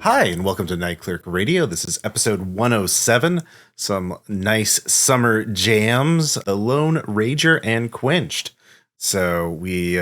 Hi, and welcome to Night Clerk Radio. This is episode 107. Some nice summer jams, The Lone Ranger and Quenched. So we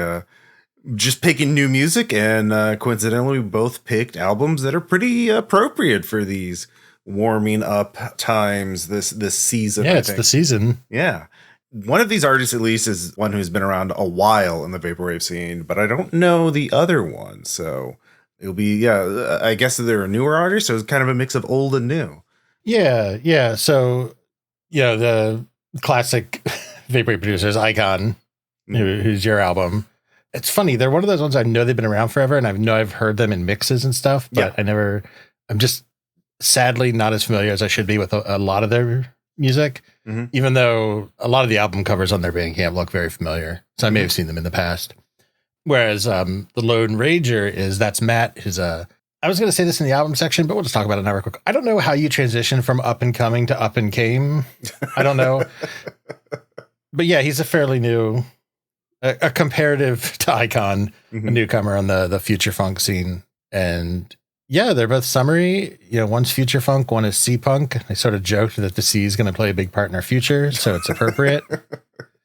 just picking new music, and coincidentally, we both picked albums that are pretty appropriate for these warming up times this season. Yeah, it's the season. Yeah. One of these artists, at least, is one who's been around a while in the vaporwave scene, but I don't know the other one, so... It'll be, I guess they're a newer artist, so it's kind of a mix of old and new. Yeah. So, the classic vaporwave producers, iacon, who's your album. It's funny. They're one of those ones I know they've been around forever, and I know I've heard them in mixes and stuff, but I'm just sadly not as familiar as I should be with a lot of their music, even though a lot of the album covers on their Bandcamp look very familiar. So I may have seen them in the past. Whereas the Lone Ranger that's Matt, who's I was going to say this in the album section, but we'll just talk about it now real quick. I don't know how you transition from up and coming to up and came. I don't know. But yeah, he's a fairly new, a comparative to iacon, a newcomer on the future funk scene. And yeah, they're both summery. One's future funk, one is sea punk. I sort of joked that the sea is going to play a big part in our future, so it's appropriate.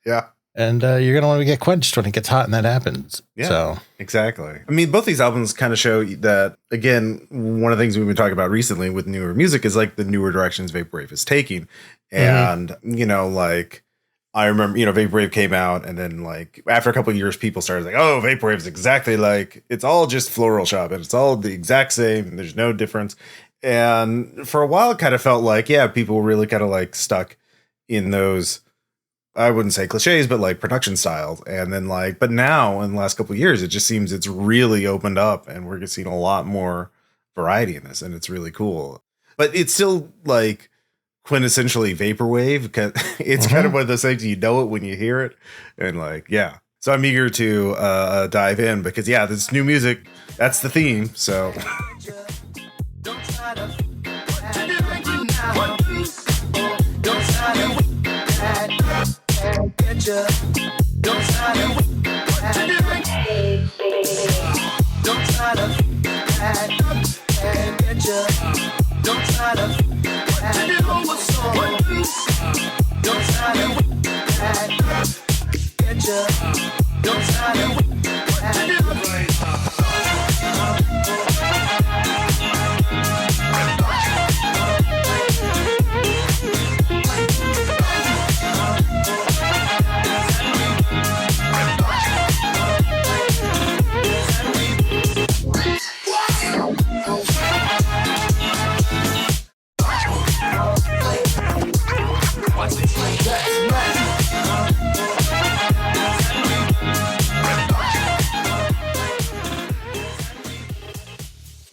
Yeah. And you're going to want to get quenched when it gets hot, and that happens. Yeah, so. Exactly. I mean, both these albums kind of show that, again, one of the things we've been talking about recently with newer music is like the newer directions vaporwave is taking. And, I remember, vaporwave came out, and then like after a couple of years, people started like, oh, vaporwave is exactly like, it's all just floral shop and it's all the exact same. And there's no difference. And for a while, it kind of felt like, people were really kind of like stuck in those, I wouldn't say cliches, but like production styles. And then but now in the last couple of years, it just seems it's really opened up, and we're seeing a lot more variety in this, and it's really cool. But it's still like quintessentially vaporwave, because it's kind of one of those things, you know it when you hear it. And so I'm eager to dive in, because this new music, that's the theme. So Don't try to don't try to get you. Don't try to don't try to get you. Don't try to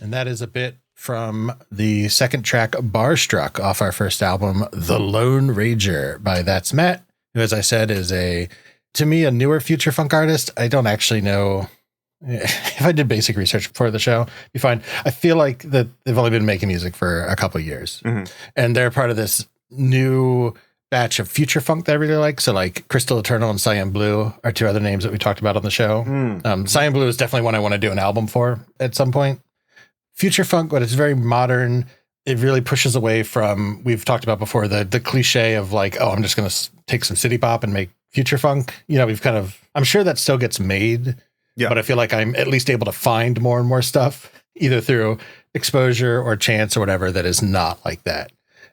And that is a bit from the second track, Barstruck, off our first album, The Lone Ranger, by That's Matt, who, as I said, is to me, a newer future funk artist. I don't actually know. If I did basic research before the show, it'd be fine. I feel like that they've only been making music for a couple of years, and they're part of this new batch of future funk that I really like. So like Crystal Eternal and Cyan Blue are two other names that we talked about on the show. Cyan Blue is definitely one I want to do an album for at some point. Future funk, but it's very modern. It really pushes away from, we've talked about before, the cliche of like, oh, I'm just going to take some city pop and make future funk. I'm sure that still gets made, but I feel like I'm at least able to find more and more stuff, either through exposure or chance or whatever, that is not like that.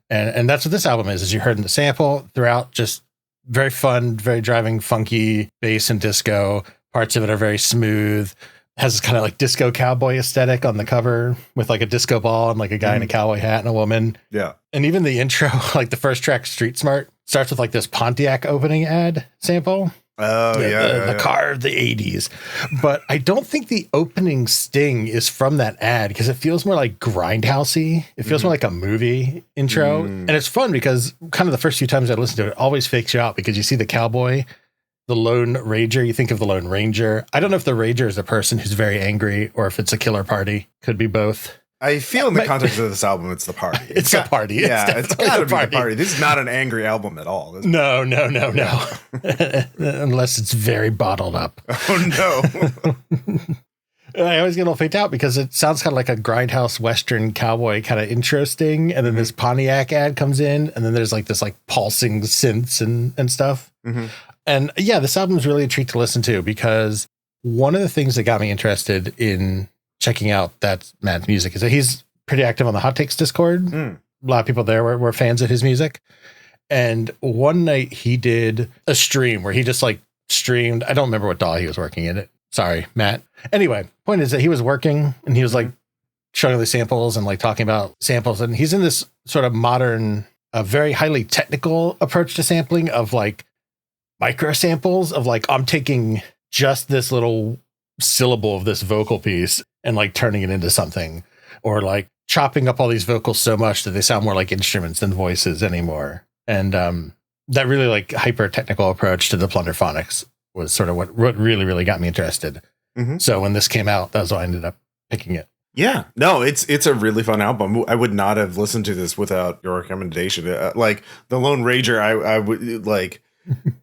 And that's what this album is, as you heard in the sample throughout, just very fun, very driving, funky bass and disco. Parts of it are very smooth. Has this kind of like disco cowboy aesthetic on the cover with like a disco ball and like a guy in a cowboy hat and a woman. Yeah. And even the intro, like the first track, Street Smart, starts with like this Pontiac opening ad sample. Oh, the car of the 80s. But I don't think the opening sting is from that ad, because it feels more like grindhousey. It feels more like a movie intro. And it's fun because kind of the first few times I listen to it, it always fakes you out, because you see the cowboy, the Lone Ranger, you think of the Lone Ranger. I don't know if the Ranger is a person who's very angry or if it's a killer party. Could be both. I feel in the context of this album, it's the party. It's a party. It's got to be the party. This is not an angry album at all. No. Unless it's very bottled up. Oh, no. I always get a little faked out because it sounds kind of like a grindhouse Western cowboy kind of intro sting. And then this Pontiac ad comes in, and then there's like this like pulsing synths and stuff. Mm-hmm. And yeah, this album is really a treat to listen to because one of the things that got me interested in checking out that Matt's music is that he's pretty active on the Hot Takes Discord. A lot of people there were fans of his music. And one night he did a stream where he just like streamed. I don't remember what DAW he was working in it. Sorry, Matt. Anyway, point is that he was working and he was like showing the samples and like talking about samples. And he's in this sort of modern, very highly technical approach to sampling of like micro samples of like, I'm taking just this little syllable of this vocal piece and like turning it into something, or like chopping up all these vocals so much that they sound more like instruments than voices anymore. And that really like hyper technical approach to the Plunderphonics was sort of what really, really got me interested. Mm-hmm. So when this came out, that's why I ended up picking it. Yeah, no, it's a really fun album. I would not have listened to this without your recommendation. Like the Lone Rager, I would like.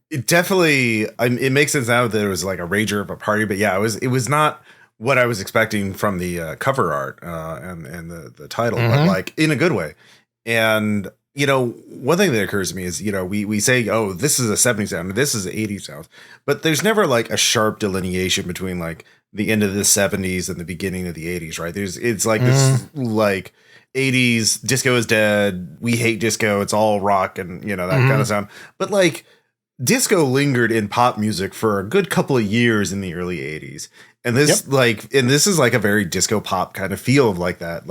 It definitely. It makes sense now that it was like a rager of a party, but yeah, it was not what I was expecting from the cover art and the title, but like in a good way. And you know, one thing that occurs to me is, you know, we say, oh, this is a 70s sound, this is an 80s sound, but there's never like a sharp delineation between like the end of the 70s and the beginning of the 80s, right? It's like this like 80s disco is dead, we hate disco, it's all rock and, you know, that kind of sound. But like disco lingered in pop music for a good couple of years in the early 80s. And this this is like a very disco pop kind of feel of like that,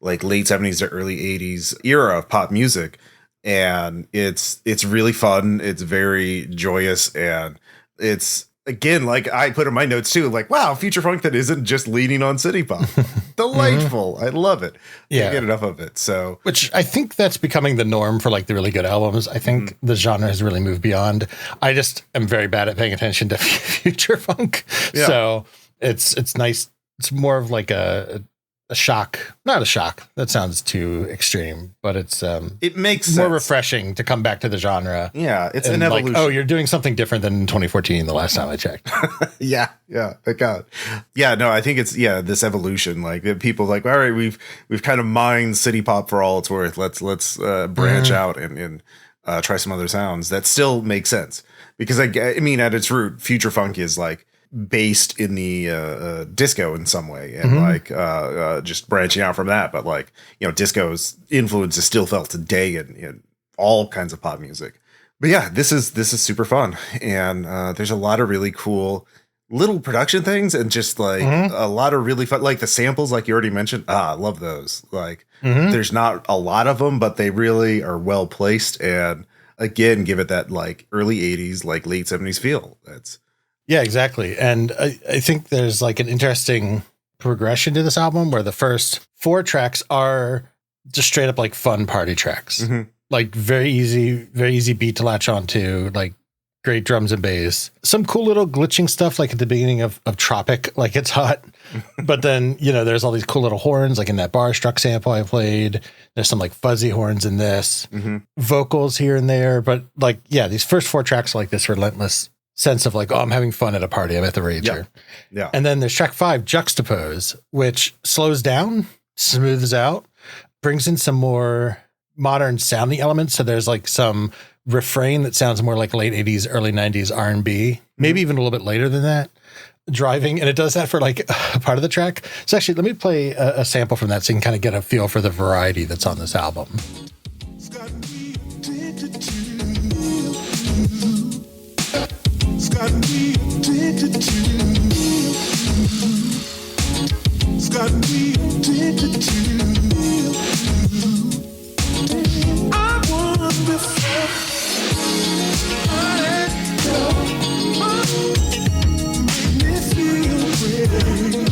like late 70s to early 80s era of pop music. And it's really fun. It's very joyous. And it's, again, like I put in my notes too, like, wow, future funk that isn't just leaning on city pop. Delightful. I love it. Yeah. Can't get enough of it. So, which I think that's becoming the norm for like the really good albums. I think the genre has really moved beyond. I just am very bad at paying attention to future funk. Yeah. So it's nice. It's more of like a shock, not a shock. That sounds too extreme, but it's it makes more sense. Refreshing to come back to the genre. Yeah, it's and an evolution. Like, oh, you're doing something different than 2014. The last time I checked. yeah, thank God. Yeah, no, I think it's this evolution. Like people like, all right, we've kind of mined city pop for all it's worth. Let's branch out and try some other sounds that still make sense. Because I mean, at its root, future funk is like based in the disco in some way, and like just branching out from that. But like, you know, disco's influence is still felt today in all kinds of pop music. But yeah, this is super fun, and there's a lot of really cool little production things, and just like a lot of really fun, like the samples, like you already mentioned. I love those. Like, there's not a lot of them, but they really are well placed, and again, give it that like early 80s, like late 70s feel. Yeah, exactly. And I think there's like an interesting progression to this album where the first 4 tracks are just straight up like fun party tracks. Like very easy beat to latch onto, like great drums and bass. Some cool little glitching stuff like at the beginning of Tropic, like it's hot. But then, you know, there's all these cool little horns, like in that bar struck sample I played. There's some like fuzzy horns in this, vocals here and there. But like, yeah, these first 4 tracks are like this relentless sense of like, oh, I'm having fun at a party. I'm at the Rager. Yeah. And then there's track 5, Juxtapose, which slows down, smooths out, brings in some more modern sounding elements. So there's like some refrain that sounds more like late 80s, early 90s R&B, maybe even a little bit later than that, driving. And it does that for like a part of the track. So actually, let me play a sample from that so you can kind of get a feel for the variety that's on this album. Got me addicted to you. It's got me addicted to you. I want before I let go. Make me feel brave.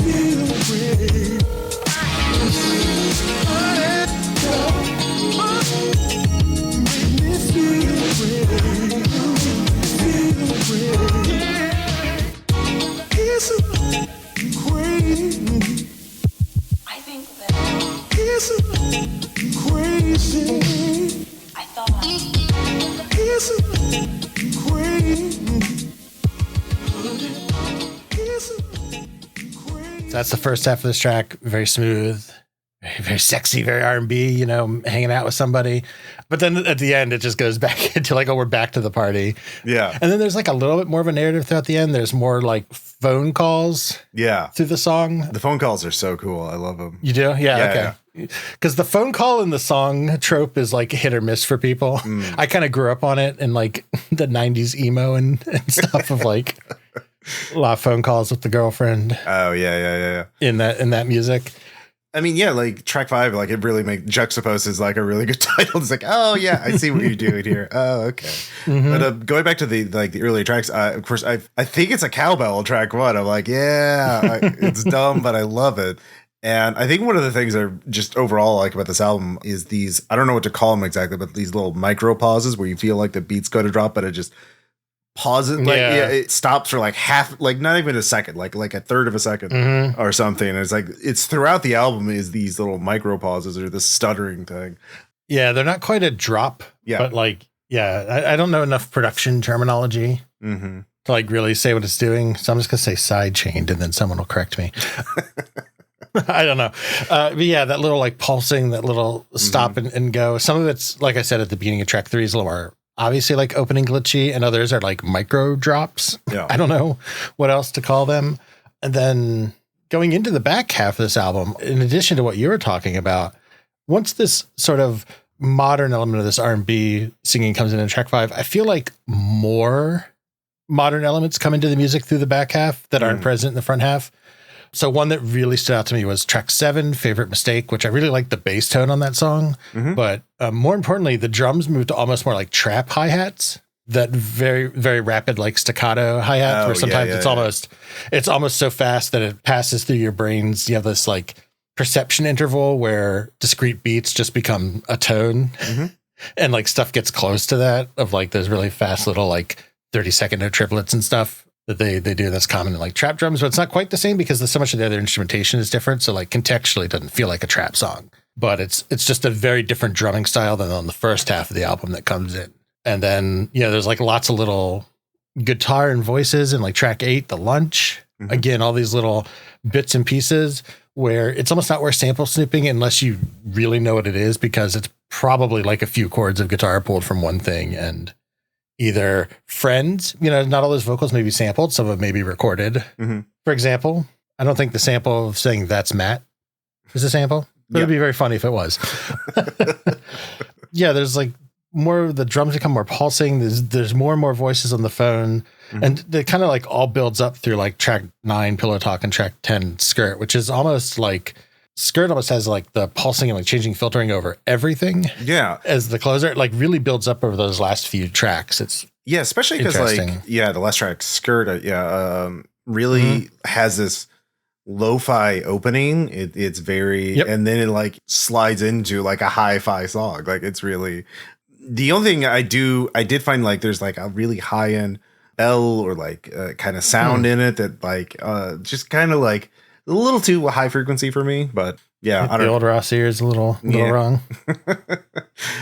Feel brave. I let go. Make me feel brave. Isn't crazy? I think that Isn't crazy? I thought Isn't crazy? Isn't That's the first half of this track. Very smooth, very, very sexy, very R&B, you know, hanging out with somebody. But then at the end, it just goes back into like, oh, we're back to the party. Yeah. And then there's like a little bit more of a narrative throughout the end. There's more like phone calls Yeah. through the song. The phone calls are so cool. I love them. You do? Yeah, Yeah, okay. Because the phone call in the song trope is like hit or miss for people. I kind of grew up on it in like the 90s emo and stuff of like a lot of phone calls with the girlfriend Oh, yeah. in that music. I mean, yeah, like track 5, like it really juxtaposes like a really good title. It's like, oh yeah, I see what you're doing here. Oh, okay. But going back to the earlier tracks, of course, I think it's a cowbell track 1. I'm like, yeah, it's dumb, but I love it. And I think one of the things I just overall like about this album is these, I don't know what to call them exactly, but these little micro pauses where you feel like the beat's going to drop, but it just pauses. Like, yeah, it stops for like half, like not even a second, like a third of a second or something. And it's like, it's throughout the album is these little micro pauses or this stuttering thing. Yeah, they're not quite a drop, but like, yeah, I don't know enough production terminology to like really say what it's doing. So I'm just going to say side chained and then someone will correct me. I don't know. But yeah, that little like pulsing, that little stop and go. Some of it's, like I said at the beginning of track 3, is a little more obviously like opening glitchy, and others are like micro drops. Yeah. I don't know what else to call them. And then going into the back half of this album, in addition to what you were talking about, once this sort of modern element of this R&B singing comes in track 5, I feel like more modern elements come into the music through the back half that aren't present in the front half. So one that really stood out to me was track 7, Favorite Mistake, which I really liked the bass tone on that song. But more importantly, the drums moved to almost more like trap hi-hats, that very, very rapid, like staccato hi-hat, where sometimes it's almost so fast that it passes through your brains. You have this like perception interval where discrete beats just become a tone and like stuff gets close to that of like those really fast little like 30-second note triplets and stuff that they do that's common in like trap drums, but it's not quite the same because so much of the other instrumentation is different. So like contextually it doesn't feel like a trap song, but it's just a very different drumming style than on the first half of the album that comes in. And then, you know, there's like lots of little guitar and voices in like track 8, The Lunch. Again, all these little bits and pieces where it's almost not worth sample snooping unless you really know what it is, because it's probably like a few chords of guitar pulled from one thing, and either friends, you know, not all those vocals may be sampled, some of it may be recorded. For example, I don't think the sample of saying "That's Matt" is a sample, but it'd be very funny if it was. Yeah, there's like more, the drums become more pulsing. There's more and more voices on the phone, and it kind of like all builds up through like track 9, Pillow Talk, and track 10, Skirt, which is almost like Skirt almost has like the pulsing and like changing filtering over everything. Yeah. As the closer, it like really builds up over those last few tracks. It's especially because like, the last track, Skirt, really has this lo-fi opening. It's very, and then it like slides into like a hi-fi song. Like it's really, the only thing I did find like there's like a really high-end bell or like kind of sound in it that like just kind of like a little too high frequency for me, but yeah, I don't know. The old Ross ear is a little wrong. I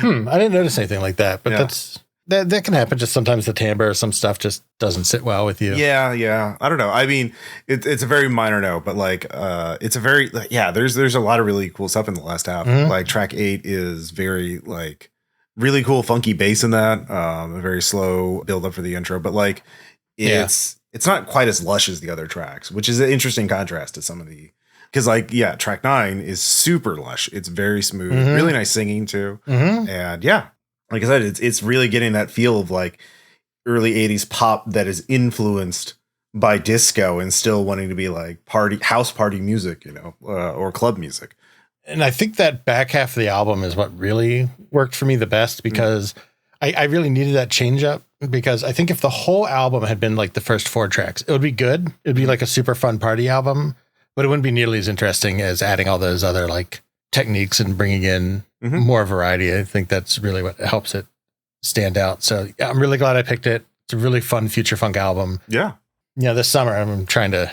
didn't notice anything like that, but that can happen. Just sometimes the timbre or some stuff just doesn't sit well with you. Yeah. I don't know. I mean, it's a very minor note, but like, it's a very, there's a lot of really cool stuff in the last half. Like track 8 is very like really cool, funky bass in that, a very slow build up for the intro, but like it's not quite as lush as the other tracks, which is an interesting contrast to some of the, because like, track 9 is super lush. It's very smooth, really nice singing too. And like I said, it's really getting that feel of like early 80s pop that is influenced by disco and still wanting to be like house party music, you know, or club music. And I think that back half of the album is what really worked for me the best, because I really needed that change up, because I think if the whole album had been like the first 4 tracks, it would be good. It'd be like a super fun party album, but it wouldn't be nearly as interesting as adding all those other like techniques and bringing in more variety. I think that's really what helps it stand out. So yeah, I'm really glad I picked it. It's a really fun future funk album. Yeah. This summer I'm trying to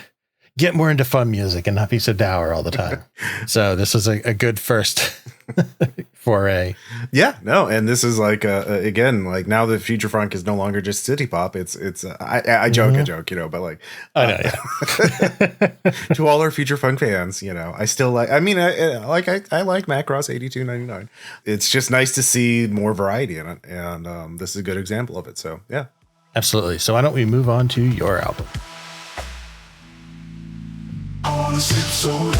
get more into fun music and not be so dour all the time. So this was a good first foray. Yeah, no, and this is like again, like now the future funk is no longer just city pop. It's I joke, you know, but like I know, yeah. to all our future funk fans, you know, I still like. I mean, I like Macross 8299. It's just nice to see more variety in it, and this is a good example of it. So yeah, Absolutely. So why don't we move on to your album? I wanna sip soda.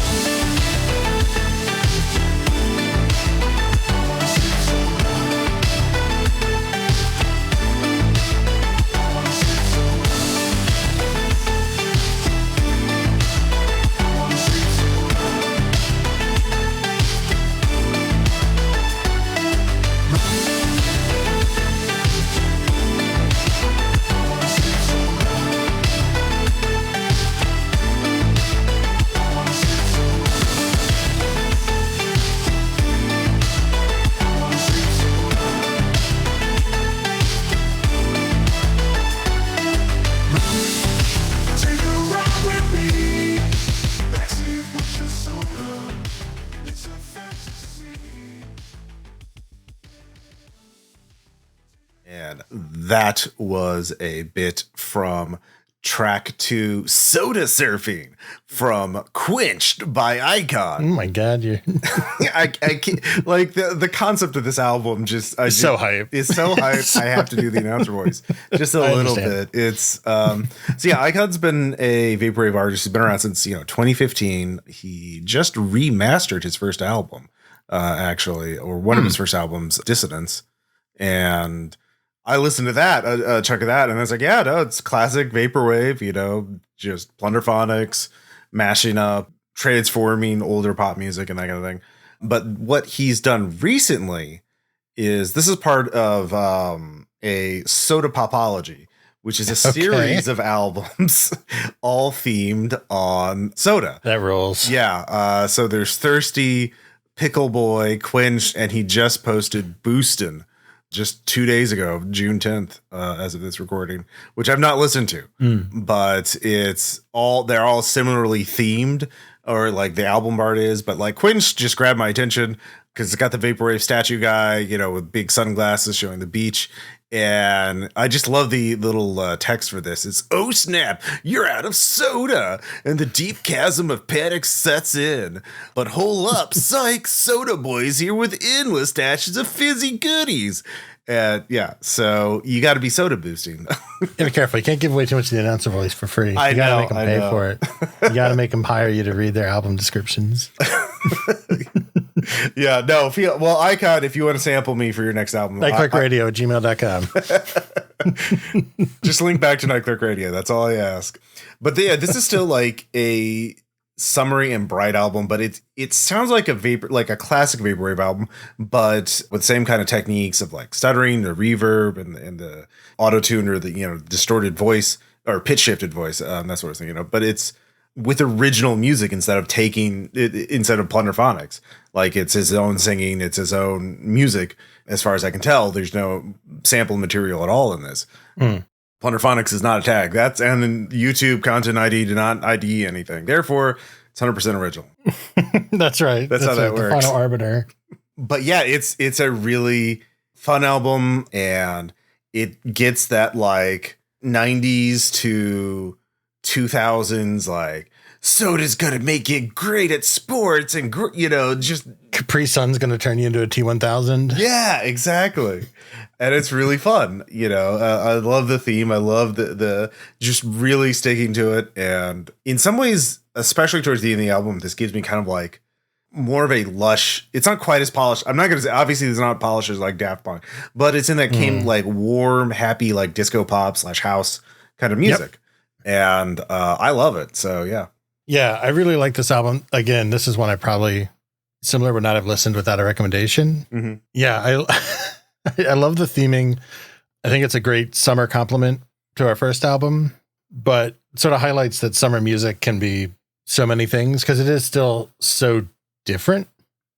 Take a ride with me. Backseat with your soda. It's a fantasy. and that was a bit from track 2, Soda Surfing, from Quenched by Icon. Oh my God, you're I can't, like the concept of this album so hype. It's so hype. I have to do the announcer voice just a I little understand. bit. It's so yeah, Icon's been a vaporwave artist. He's been around since 2015. He just remastered his first album, actually, or one of his first albums, Dissonance, and I listened to that, a chunk of that, and I was like, yeah, no, it's classic vaporwave, you know, just plunderphonics, mashing up, transforming older pop music and that kind of thing. But what he's done recently is this is part of a soda popology, which is a series of albums all themed on soda. That rules. Yeah. So there's Thirsty, Pickle Boy, Quenched, and he just posted Boostin' just 2 days ago, June 10th, as of this recording, which I've not listened to, but they're all similarly themed, or like the album art is, but like Quench just grabbed my attention because it's got the vaporwave statue guy, you know, with big sunglasses showing the beach. And I just love the little text for this. It's, oh snap, you're out of soda, and the deep chasm of panic sets in. But hold up, psych, Soda Boy's here with endless dashes of fizzy goodies. And yeah, so you got to be soda boosting. Be careful. You can't give away too much of the announcer voice for free. You I gotta know, make them I pay know. for it. You gotta make them hire you to read their album descriptions. Yeah, no, well, Icon, if you want to sample me for your next album, Nightclerkradio@gmail.com. just link back to Nightclerk Radio. That's all I ask. But yeah, this is still like a summery and bright album, but it sounds like a classic vaporwave album, but with the same kind of techniques of like stuttering, the reverb, and the auto tune, or the distorted voice or pitch shifted voice. That's what I was thinking of. But it's with original music instead of plunderphonics. Like it's his own singing, it's his own music. As far as I can tell, there's no sample material at all in this. Plunderphonics is not a tag. And then YouTube Content ID did not ID anything. Therefore, it's 100% original. That's right. That's how that the works. final arbiter. But yeah, it's a really fun album, and it gets that like 90s to 2000s, like soda's gonna make you great at sports, and just Capri Sun's going to turn you into a T1000. yeah, exactly. And it's really fun. I love the theme. I love the just really sticking to it. And in some ways, especially towards the end of the album, this gives me kind of like more of a lush. It's not quite as polished. I'm not going to say, obviously there's not polished as like Daft Punk, but it's in that like warm, happy, like disco pop / house kind of music. And I love it. So yeah. Yeah, I really like this album. Again, this is one I probably similar would not have listened without a recommendation. Mm-hmm. Yeah, I love the theming. I think it's a great summer compliment to our first album, but sort of highlights that summer music can be so many things because it is still so different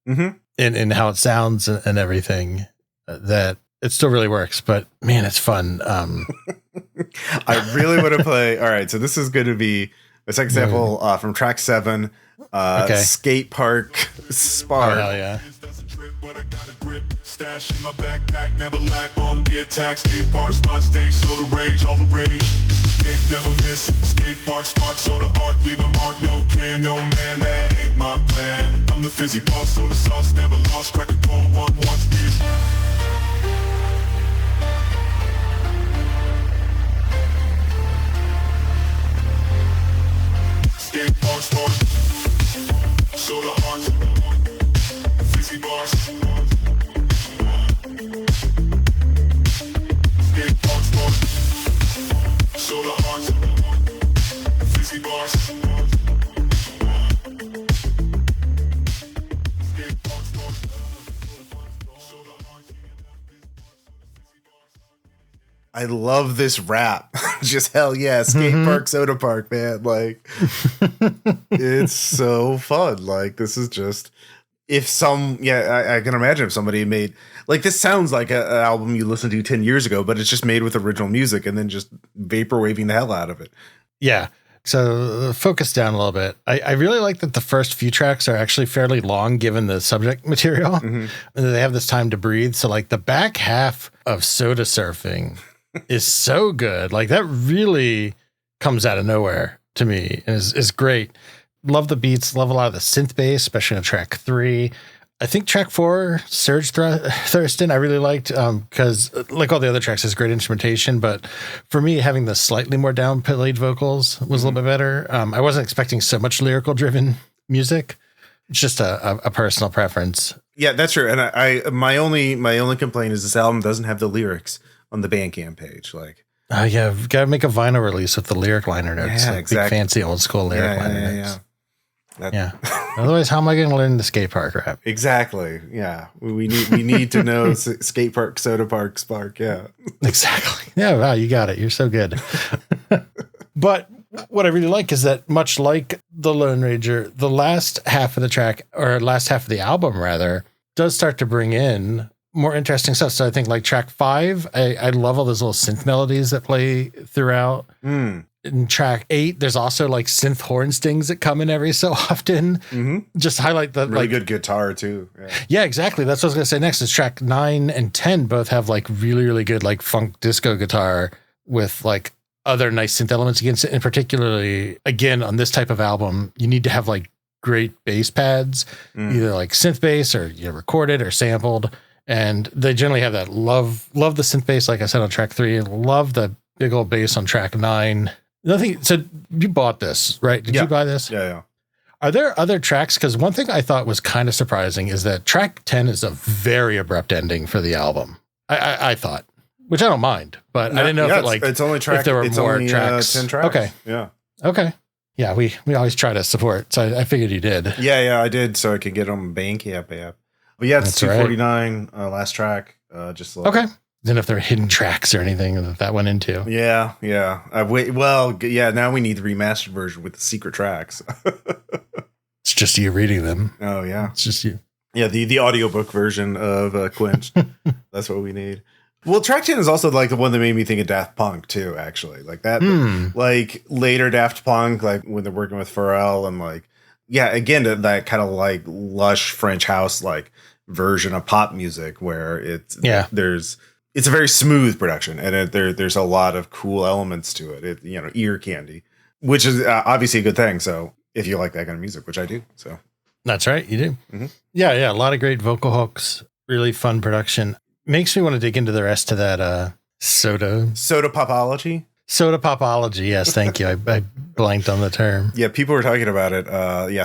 in how it sounds and everything, that it still really works. But man, it's fun. I really want to play. All right, so this is going to be a second sample from track 7, Okay. Skate Park Spark. Oh, hell yeah. but I got a grip. Stash in my backpack, never lack on the attack. Skate park, spot, stage, soda rage, all the rage. Skate never miss. Skate park, spot, soda art, leave a mark, no can, no man, that ain't my plan. I'm the fizzy boss, soda sauce, never lost. Crack a cold one once, bitch. Skate park, spot, soda art, fizzy boss. Skate park, spot, soda art, fizzy boss. Skate park, spot, soda art. I love this rap. Just hell yeah, skate park, soda park, man. Like, it's so fun. Like, this is just I can imagine if somebody made like this sounds like an album you listened to 10 years ago, but it's just made with original music and then just vaporwaving the hell out of it. Yeah. So focus down a little bit. I really like that the first few tracks are actually fairly long given the subject material and they have this time to breathe. So like the back half of Soda Surfing is so good. Like that really comes out of nowhere to me and is great. Love the beats, love a lot of the synth bass, especially on track 3. I think track 4, Surge Thurston, I really liked because like all the other tracks has great instrumentation, but for me having the slightly more downplayed vocals was a little bit better. I wasn't expecting so much lyrical driven music. It's just a personal preference. Yeah, that's true. And I my only complaint is this album doesn't have the lyrics on the Bandcamp page. Like, yeah, we've got to make a vinyl release with the lyric liner notes. Yeah, like exactly. Big fancy old school lyric liner notes. That- Yeah. Otherwise, how am I going to learn the skate park rap? Exactly. Yeah. We need to know skate park, soda park, spark. Yeah. Exactly. Yeah. Wow. You got it. You're so good. But what I really like is that much like the Lone Ranger, the last half of the track or last half of the album rather does start to bring in more interesting stuff. So I think like track 5, I love all those little synth melodies that play throughout. In track 8, there's also like synth horn stings that come in every so often. Just highlight the Really like good guitar too. yeah, exactly. That's what I was gonna say next. Is track 9 and 10 both have like really, really good like funk disco guitar with like other nice synth elements against it. And particularly again on this type of album, you need to have like great bass pads, either like synth bass or recorded or sampled. And they generally have that. Love the synth bass, like I said on track 3. Love the big old bass on track 9. Nothing. So you bought this, right? Did you buy this? Yeah. Are there other tracks? Because one thing I thought was kind of surprising is that track 10 is a very abrupt ending for the album. I thought, which I don't mind, but I didn't know if it's only track. if there were it's more only, tracks. 10 tracks. Okay. Yeah. Okay. Yeah, we always try to support, so I figured you did. Yeah, I did, so I could get on Bandcamp app. But yeah, it's That's right. 249 last track. Just like, Okay. Then if there are hidden tracks or anything that went into. Yeah. Now we need the remastered version with the secret tracks. It's just you reading them. Oh yeah, It's just you. yeah. The audiobook version of Quenched. That's what we need. Well, track 10 is also like the one that made me think of Daft Punk too. Actually, like that, like later Daft Punk, like when they're working with Pharrell and like, yeah, again that kind of like lush French house like version of pop music where it's a very smooth production and there's a lot of cool elements to it. Ear candy, which is obviously a good thing. So if you like that kind of music, which I do, so That's right. You do. Yeah. A lot of great vocal hooks, really fun production. Makes me want to dig into the rest of that soda popology. Soda popology. Yes. Thank you. I blanked on the term. Yeah. People were talking about it.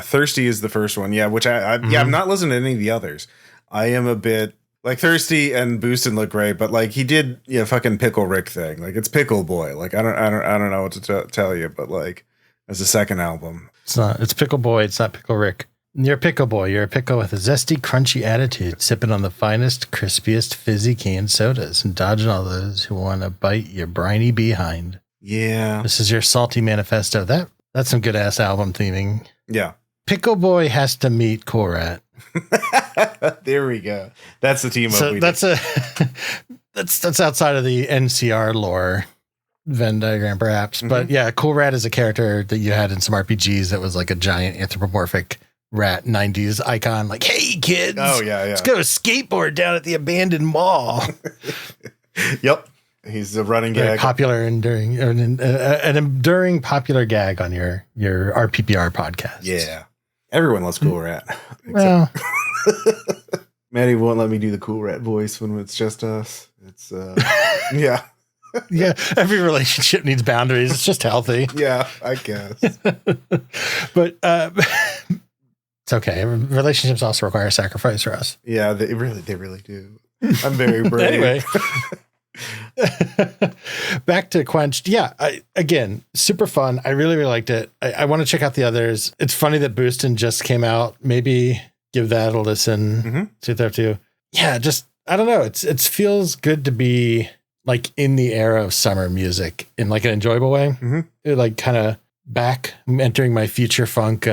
Thirsty is the first one. Yeah. Which I'm not listening to any of the others. I am a bit like Thirsty and Boostin' look great, but like he did fucking Pickle Rick thing. Like it's Pickle Boy. Like I don't know what to tell you, but like as a second album, It's Pickle Boy. It's not Pickle Rick. You're a pickle boy. You're a pickle with a zesty, crunchy attitude, sipping on the finest, crispiest, fizzy canned sodas and dodging all those who want to bite your briny behind. Yeah. This is your salty manifesto. That's some good ass album theming. Yeah. Pickle Boy has to meet Cool Rat. There we go. That's the team up. So that's that's outside of the NCR lore Venn diagram, perhaps. But yeah, Cool Rat is a character that you had in some RPGs that was like a giant anthropomorphic rat 90s icon, like, hey kids, Oh, yeah. let's go skateboard down at the abandoned mall. Yep. He's a running Very gag. popular, enduring, an enduring popular gag on your RPPR podcast. Yeah. Everyone loves Cool Rat. Well, Maddie won't let me do the Cool Rat voice when it's just us. It's, yeah. yeah, every relationship needs boundaries. It's just healthy. Yeah, I guess. But it's okay. Relationships also require sacrifice for us. Yeah, they really do. I'm very brave. Anyway, back to Quenched. Yeah, again, super fun. I really, really liked it. I want to check out the others. It's funny that Boostin' just came out. Maybe give that a listen. Mm-hmm. See there too. Yeah, just I don't know. It feels good to be like in the era of summer music in like an enjoyable way. Mm-hmm. It, like kind of back entering my future funk.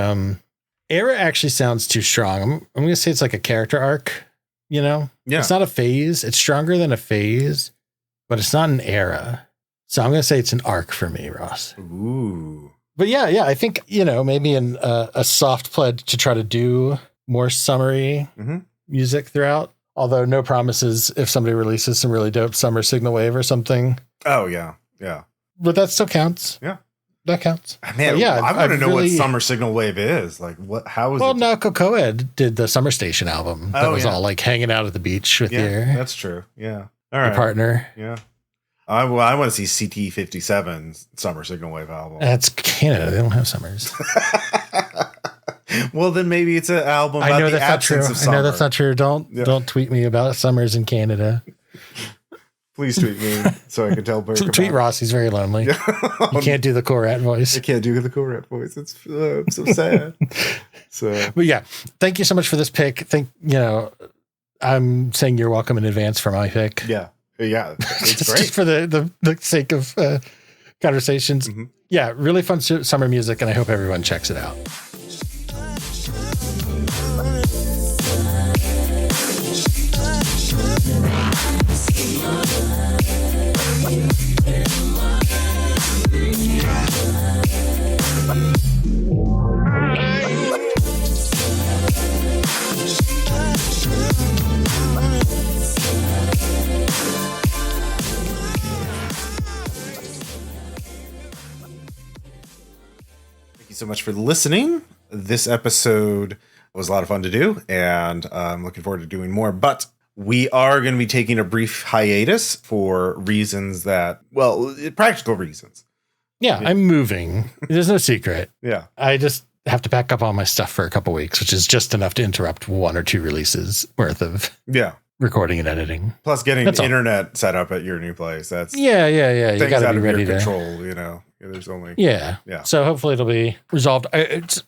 Era actually sounds too strong. I'm gonna say it's like a character arc. You know, Yeah. It's not a phase. It's stronger than a phase, but it's not an era. So I'm going to say it's an arc for me, Ross. Ooh. But yeah, I think, maybe a soft pledge to try to do more summery Mm-hmm. music throughout. Although no promises if somebody releases some really dope summer signal wave or something. Oh, yeah. Yeah. But that still counts. Yeah. That counts. Man, But yeah, I want to I've know what really- summer signal wave is. Like, how is Well, it? no, QUENCHED did the Summer Station album that Oh, was yeah. all like hanging out at the beach with Yeah, your that's true. Yeah. All your right. partner. Yeah. I want to see CT57's Summer Signal Wave album. That's Canada. They don't have summers. Well, then maybe it's an album about I know the that's not true. absence of summer. I know that's not true. Yeah. Don't tweet me about summers in Canada. Please tweet me so I can tell Burke Tweet about Ross. He's very lonely. You can't do the Cool Rat voice. I can't do the Cool Rat voice. It's so sad. So But yeah, thank you so much for this pick. I'm saying you're welcome in advance for my pick. yeah, it's just great. for the sake of conversations. Mhm. Yeah, really fun summer music, and I hope everyone checks it out. Thank you so much for listening. This episode was a lot of fun to do, and I'm looking forward to doing more. But we are going to be taking a brief hiatus for reasons practical reasons. Yeah, I'm moving. There's no secret. Yeah. I just have to pack up all my stuff for a couple weeks, which is just enough to interrupt one or two releases worth of Yeah. recording and editing. Plus getting That's all. internet set up at your new place. That's Yeah. You things got out to of be ready your to. control, There's only Yeah. Yeah. So hopefully it'll be resolved. It's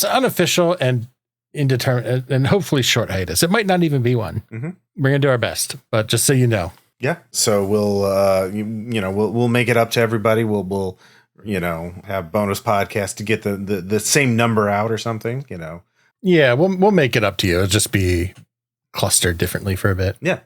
unofficial and indeterminate, and hopefully short hiatus. It might not even be one. Mhm. We're gonna do our best, but just so you know. Yeah. So we'll we'll make it up to everybody. We'll have bonus podcasts to get the same number out or something, Yeah, we'll make it up to you. It'll just be clustered differently for a bit. Yeah.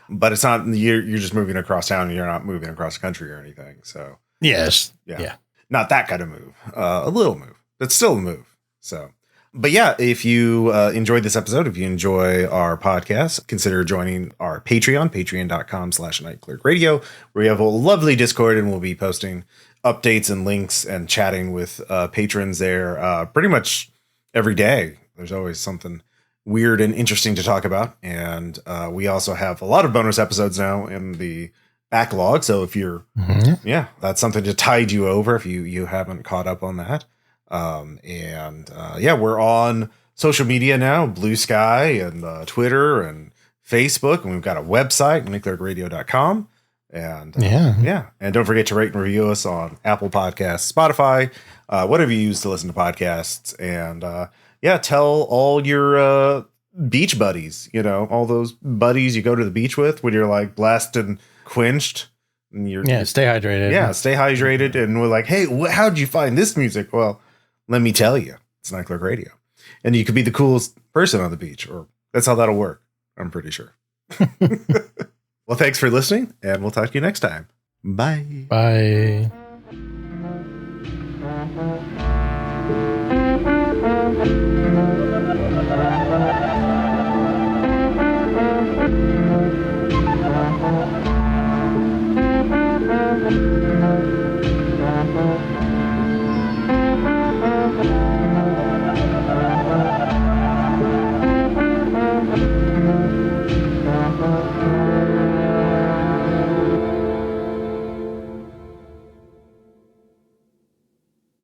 But it's not you're just moving across town, you're not moving across the country or anything. So Yes. yeah. Yeah. Not that kind of move. A little move. But still a move. So but yeah, if you enjoyed this episode, if you enjoy our podcast, consider joining our Patreon, patreon.com/nightclerkradio, where we have a lovely Discord, and we'll be posting updates and links and chatting with patrons there pretty much every day. There's always something weird and interesting to talk about. And we also have a lot of bonus episodes now in the backlog. So if you're, that's something to tide you over if you haven't caught up on that. We're on social media now, Blue Sky and Twitter and Facebook. And we've got a website, nightclerkradio.com. And and don't forget to rate and review us on Apple Podcasts, Spotify, whatever you use to listen to podcasts. And tell all your beach buddies, all those buddies you go to the beach with when you're like blessed and quenched. And Stay hydrated. Yeah, stay hydrated. And we're like, hey, how'd you find this music? Well, let me tell you, it's Night Clerk Radio. And you could be the coolest person on the beach, or that's how that'll work. I'm pretty sure. Well, thanks for listening, and we'll talk to you next time. Bye. Bye. Bye.